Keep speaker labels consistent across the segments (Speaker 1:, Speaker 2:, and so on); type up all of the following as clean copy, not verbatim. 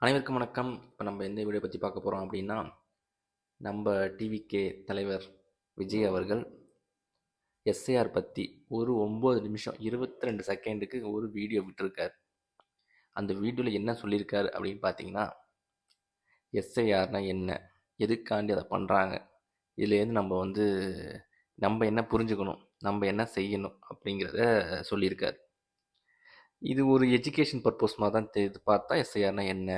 Speaker 1: அனைவருக்கும் வணக்கம். இப்போ நம்ம எந்த வீடியோ பற்றி பார்க்க போகிறோம் அப்படின்னா, நம்ம டிவிகே தலைவர் விஜய் அவர்கள் எஸ்ஐஆர் பற்றி ஒரு 9 நிமிஷம் 22 செகண்டுக்கு ஒரு வீடியோ விட்டிருக்கார். அந்த வீடியோவில் என்ன சொல்லியிருக்காரு அப்படின்னு பார்த்தீங்கன்னா, எஸ்ஐஆர்னா என்ன, எதுக்காண்டி அதை பண்ணுறாங்க, இதுலேருந்து நம்ம என்ன புரிஞ்சுக்கணும், நம்ம என்ன செய்யணும் அப்படிங்கிறத சொல்லியிருக்காரு. இது ஒரு எஜுகேஷன் பர்பஸ் மாதிரி தான் தெரியுது பார்த்தா, எஸ்ஐஆர்னா என்ன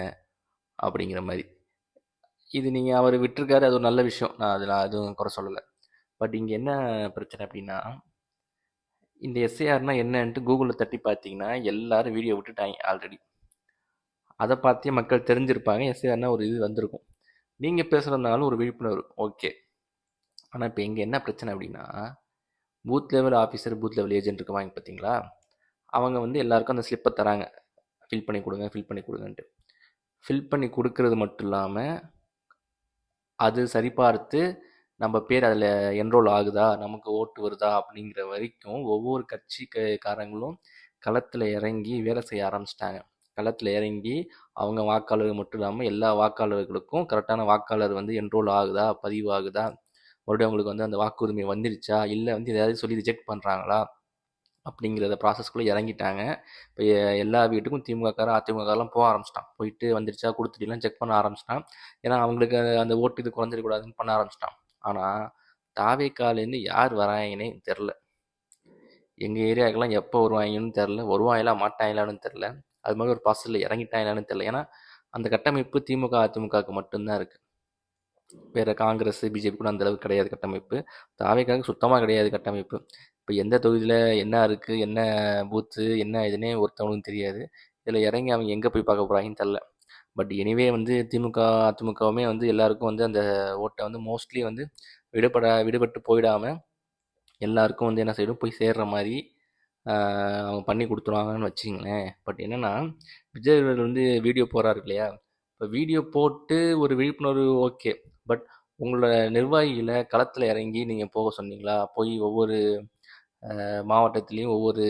Speaker 1: அப்படிங்கிற மாதிரி. இது நீங்கள் அவர் விட்டிருக்காரு, அது ஒரு நல்ல விஷயம், நான் எதுவும் குறை சொல்லலை. பட் இங்கே என்ன பிரச்சனை அப்படின்னா, இந்த எஸ்ஏஆர்னா என்னன்ட்டு கூகுளில் தட்டி பார்த்தீங்கன்னா எல்லாரும் வீடியோ விட்டுட்டாங்க ஆல்ரெடி. அதை பார்த்தே மக்கள் தெரிஞ்சிருப்பாங்க, எஸ்ஏஆர்னா ஒரு இது வந்திருக்கும். நீங்கள் பேசுகிறதுனாலும் ஒரு விழிப்புணர்வு ஓகே. ஆனால் இப்போ இங்கே என்ன பிரச்சனை அப்படின்னா, booth level officer, booth level agent இருக்குவாங்க பார்த்தீங்களா, அவங்க எல்லாருக்கும் அந்த ஸ்லிப்பை தராங்க, ஃபில் பண்ணி கொடுங்க ஃபில் பண்ணி கொடுங்கன்ட்டு. ஃபில் பண்ணி கொடுக்கறது மட்டும் இல்லாமல் அது சரிபார்த்து நம்ம பேர் அதில் என்ரோல் ஆகுதா, நமக்கு ஓட்டு வருதா அப்படிங்கிற வரைக்கும் ஒவ்வொரு கட்சிக்காரங்களும் களத்தில் இறங்கி வேலை செய்ய ஆரம்பிச்சிட்டாங்க. களத்தில் இறங்கி அவங்க வாக்காளர்கள் மட்டும் இல்லாமல் எல்லா வாக்காளர்களுக்கும் கரெக்டான வாக்காளர் என்ரோல் ஆகுதா, பதிவு ஆகுதா, மறுபடியும் அவங்களுக்கு அந்த வாக்குரிமை வந்துருச்சா, இல்லை எதாவது சொல்லி ரிஜெக்ட் பண்ணுறாங்களா அப்படிங்கிறத ப்ராசஸ்க்குள்ளே இறங்கிட்டாங்க. இப்போ எல்லா வீட்டுக்கும் திமுககாரன் அதிமுகலாம் போக ஆரம்பிச்சிட்டான். போயிட்டு வந்துருச்சா கொடுத்துட்டீங்களாம் செக் பண்ண ஆரம்பிச்சிட்டான். ஏன்னா அவங்களுக்கு அந்த ஓட்டு இது குறைஞ்சிடக்கூடாதுன்னு பண்ண ஆரம்பிச்சிட்டான். ஆனால் தாவேக்காலேருந்து யார் வராங்கன்னே தெரில. எங்கள் ஏரியாவுக்கெல்லாம் எப்போ வருவாங்கன்னு தெரில, வருவாங்களா மாட்டாங்களான்னு தெரில. அது மாதிரி ஒரு ப்ராசஸில் இறங்கிட்டாங்களான்னு தெரில. ஏன்னா அந்த கட்டமைப்பு திமுக அதிமுகவுக்கு மட்டும்தான் இருக்குது. வேறு காங்கிரஸ் பிஜேபி கூட அந்த அளவுக்கு கிடையாது கட்டமைப்பு. தாவேக்காவுக்கு சுத்தமாக கிடையாது கட்டமைப்பு. இப்போ எந்த தொகுதியில் என்ன இருக்குது, என்ன பூத்து, என்ன இதுன்னே ஒருத்தவனுக்கும் தெரியாது. இதில் இறங்கி அவங்க எங்கே போய் பார்க்க போகிறாங்கன்னு தெரில. பட் எனிவே திமுக அதிமுகவுமே எல்லாருக்கும் அந்த ஓட்டை மோஸ்ட்லி விடுபட்டு போயிடாமல் எல்லாருக்கும் என்ன செய்யணும், போய் சேர்ற மாதிரி அவங்க பண்ணி கொடுத்துருவாங்கன்னு வச்சுங்களேன். பட் என்னென்னா, விஜய் வீடியோ போகிறாரு இல்லையா, இப்போ வீடியோ போட்டு ஒரு விழிப்புணர்வு ஓகே. பட் உங்களோட நிர்வாகிகளை களத்தில் இறங்கி நீங்கள் போக சொன்னீங்களா? போய் ஒவ்வொரு மாவட்டத்துலேயும் ஒவ்வொரு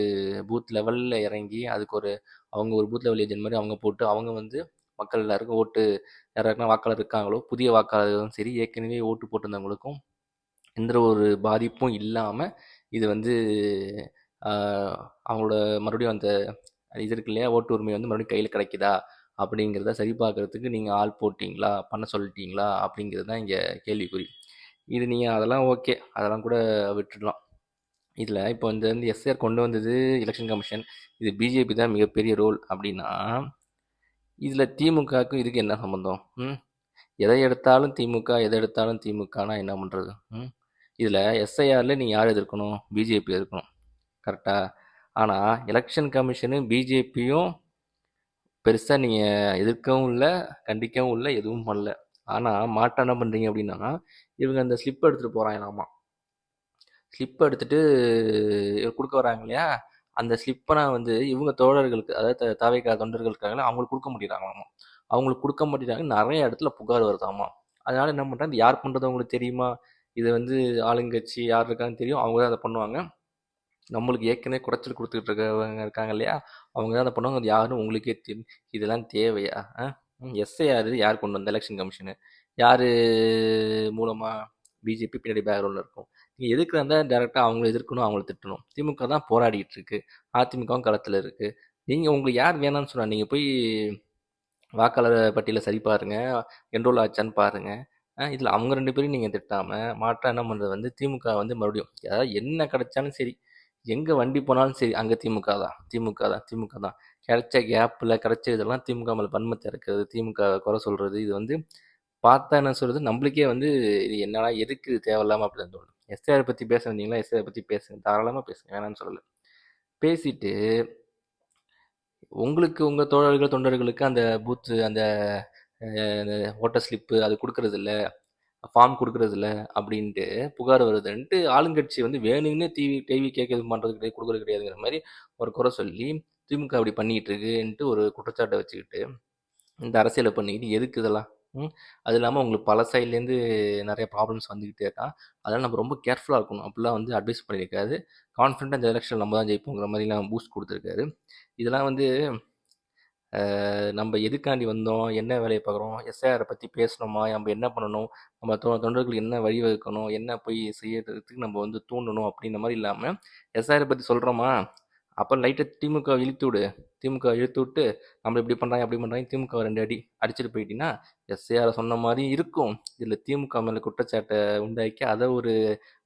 Speaker 1: பூத் லெவலில் இறங்கி அதுக்கு அவங்க ஒரு பூத் லெவல் ஏஜென்ட் மாதிரி அவங்க போட்டு அவங்க மக்கள் எல்லாருக்கும் ஓட்டு, யாராருக்குன்னா வாக்காளர் இருக்காங்களோ, புதிய வாக்காளர்களும் சரி, ஏற்கனவே ஓட்டு போட்டிருந்தவங்களுக்கும் எந்த ஒரு பாதிப்பும் இல்லாமல் இது அவங்களோட மறுபடியும் அந்த இது இருக்கு இல்லையா, ஓட்டு உரிமை மறுபடியும் கையில் கிடைக்குதா அப்படிங்கிறத சரி பார்க்குறதுக்கு நீங்கள் ஆள் போட்டிங்களா, பண்ண சொல்லிட்டீங்களா அப்படிங்கிறது தான் இங்கே கேள்விக்குறி. இது நீங்கள் அதெல்லாம் ஓகே, அதெல்லாம் கூட விட்டுடலாம். இதில் இப்போ எஸ்ஆர் கொண்டு வந்தது எலெக்ஷன் கமிஷன், இது பிஜேபி தான் மிகப்பெரிய ரோல் அப்படின்னா, இதில் திமுகவுக்கும் இதுக்கு என்ன சம்மந்தம்? எதை எடுத்தாலும் திமுக, எதை எடுத்தாலும் திமுகனா என்ன பண்ணுறது? இதில் எஸ்ஐஆரில் நீங்கள் யார் எதிர்க்கணும்? பிஜேபி எதிர்க்கணும், கரெக்டாக? ஆனால் எலெக்ஷன் கமிஷனு பிஜேபியும் பெருசாக நீங்கள் எதிர்க்கவும் இல்லை, கண்டிக்கவும் இல்லை, எதுவும் பண்ணல. ஆனால் மாற்றம் என்ன பண்ணுறீங்க அப்படின்னா, இவங்க அந்த ஸ்லிப் எடுத்துகிட்டு போகிறாங்களாமா. ஸ்லிப் எடுத்துகிட்டு கொடுக்க வராங்க இல்லையா, அந்த ஸ்லிப்பை இவங்க தோழர்களுக்கு, அதாவது தாவேக்கா தொண்டர்கள் இருக்காங்களா, அவங்களுக்கு கொடுக்க மாட்டேங்கிறாங்களாமா. அவங்களுக்கு கொடுக்க மாட்டேங்கிறாங்க, நிறைய இடத்துல புகார் வருதாமா. அதனால் என்ன பண்ணுறாங்க, இது யார் பண்ணுறது அவங்களுக்கு தெரியுமா? இது ஆளுங்கட்சி யார் இருக்கான்னு தெரியும், அவங்க தான் அதை பண்ணுவாங்க. நம்மளுக்கு ஏற்கனவே குடைச்சல் கொடுத்துக்கிட்டு இருக்கவங்க இருக்காங்க இல்லையா, அவங்க தான் அதை பண்ணுவாங்க. அது யாருன்னு உங்களுக்கே தெரியும். இதெல்லாம் தேவையா? எஸ்ஐஆர் யார் கொண்டு வந்த? Election commission. யார் மூலமாக? பிஜேபி பின்னாடி பேக்ரவுண்டில் இருக்கும். நீங்கள் எதுக்கு டேரெக்டாக அவங்கள எதிர்க்கணும், அவங்கள திட்டணும். திமுக தான் போராடிட்டு இருக்கு, அதிமுகவும் களத்தில் இருக்குது. நீங்கள் உங்களுக்கு யார் வேணான்னு சொன்னால், நீங்கள் போய் வாக்காளர் பட்டியலை சரி பாருங்கள், என்ரோல் ஆச்சான்னு பாருங்கள். இதில் அவங்க 2 பேரும் நீங்கள் திட்டாமல் மாற்றம் என்ன பண்ணுறது, திமுக மறுபடியும் அதாவது என்ன கிடைச்சாலும் சரி, எங்கே வண்டி போனாலும் சரி, அங்கே திமுக தான், திமுக தான், திமுக தான். கிடைச்ச கேப்பில் கிடைச்ச இதெல்லாம் திமுக மேலே வன்மத்தை இருக்கிறது, திமுக குறை சொல்கிறது, இது பார்த்தா என்ன சொல்கிறது, நம்மளுக்கே இது என்னடா, எதுக்கு தேவையில்லாமல் அப்படின்னு தோணும். எஸ்ஆர் பற்றி பேச வந்தீங்களா, எஸ்ஆர் பற்றி பேசுங்க, தாராளமாக பேசுங்க, வேணான்னு சொல்லலை. பேசிட்டு உங்களுக்கு உங்கள் தோழர்கள் தொண்டர்களுக்கு அந்த பூத்து, அந்த ஓட்டர் ஸ்லிப்பு அது கொடுக்கறது இல்லை, ஃபார்ம் கொடுக்கறது இல்லை அப்படின்ட்டு புகார் வருதுன்ட்டு ஆளுங்கட்சி வேணும்னே டிவி கேட்க பண்ணுறது கிடையாது, கொடுக்குறது கிடையாதுங்கிற மாதிரி ஒரு குறை சொல்லி திமுக அப்படி பண்ணிக்கிட்டு இருக்குன்ட்டு ஒரு குற்றச்சாட்டை வச்சுக்கிட்டு இந்த அரசியலை பண்ணிக்கிட்டு எதுக்கு இதெல்லாம்? அது இல்லாமல் உங்களுக்கு பல சைட்லேருந்து நிறைய ப்ராப்ளம்ஸ் வந்துக்கிட்டே இருக்கான். அதனால் நம்ம ரொம்ப கேர்ஃபுல்லாக இருக்கணும். அப்படிலாம் அட்வைஸ் பண்ணியிருக்காரு. கான்ஃபிடண்ட்டாக இந்த எலெக்ஷன் நம்ம தான் ஜெயிப்போங்கிற மாதிரிலாம் பூஸ்ட் கொடுத்துருக்காரு. இதெல்லாம் நம்ம எதுக்காண்டி வந்தோம், என்ன வேலையை பார்க்குறோம், எஸ்ஐஆரை பற்றி பேசணுமா, நம்ம என்ன பண்ணணும், நம்ம தொண்டர்களுக்கு என்ன வழிவகுக்கணும், என்ன போய் செய்யறதுக்கு நம்ம வந்து தூண்டணும் அப்படின்ற மாதிரி இல்லாமல் எஸ்ஐஆரை பற்றி சொல்கிறோமா, அப்புறம் லைட்டாக திமுக இழுத்து விடு, திமுக இழுத்து விட்டு நம்ம இப்படி பண்ணுறாங்க அப்படி பண்ணுறாங்க, திமுக 2 அடி அடிச்சுட்டு போயிட்டீங்கன்னா எஸ்ஐஆரை சொன்ன மாதிரி இருக்கும். இதில் திமுக மேலே குற்றச்சாட்டை உண்டாக்கி அதை ஒரு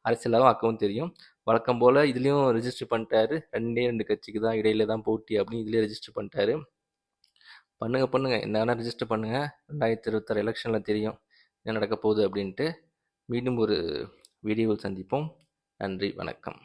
Speaker 1: அரசியலாகவும் ஆக்கவும் தெரியும். வழக்கம் போல் இதுலேயும் ரெஜிஸ்டர் பண்ணிட்டாரு. 2 கட்சிக்கு தான் இடையில தான் போட்டி அப்படின்னு இதுலேயே ரெஜிஸ்டர் பண்ணிட்டாரு. பண்ணுங்க பண்ணுங்க, என்ன வேணால் ரெஜிஸ்டர் பண்ணுங்க. 2026 எலெக்ஷனில் தெரியும் என்ன நடக்க போகுது அப்படின்ட்டு. மீண்டும் ஒரு வீடியோவில் சந்திப்போம். நன்றி, வணக்கம்.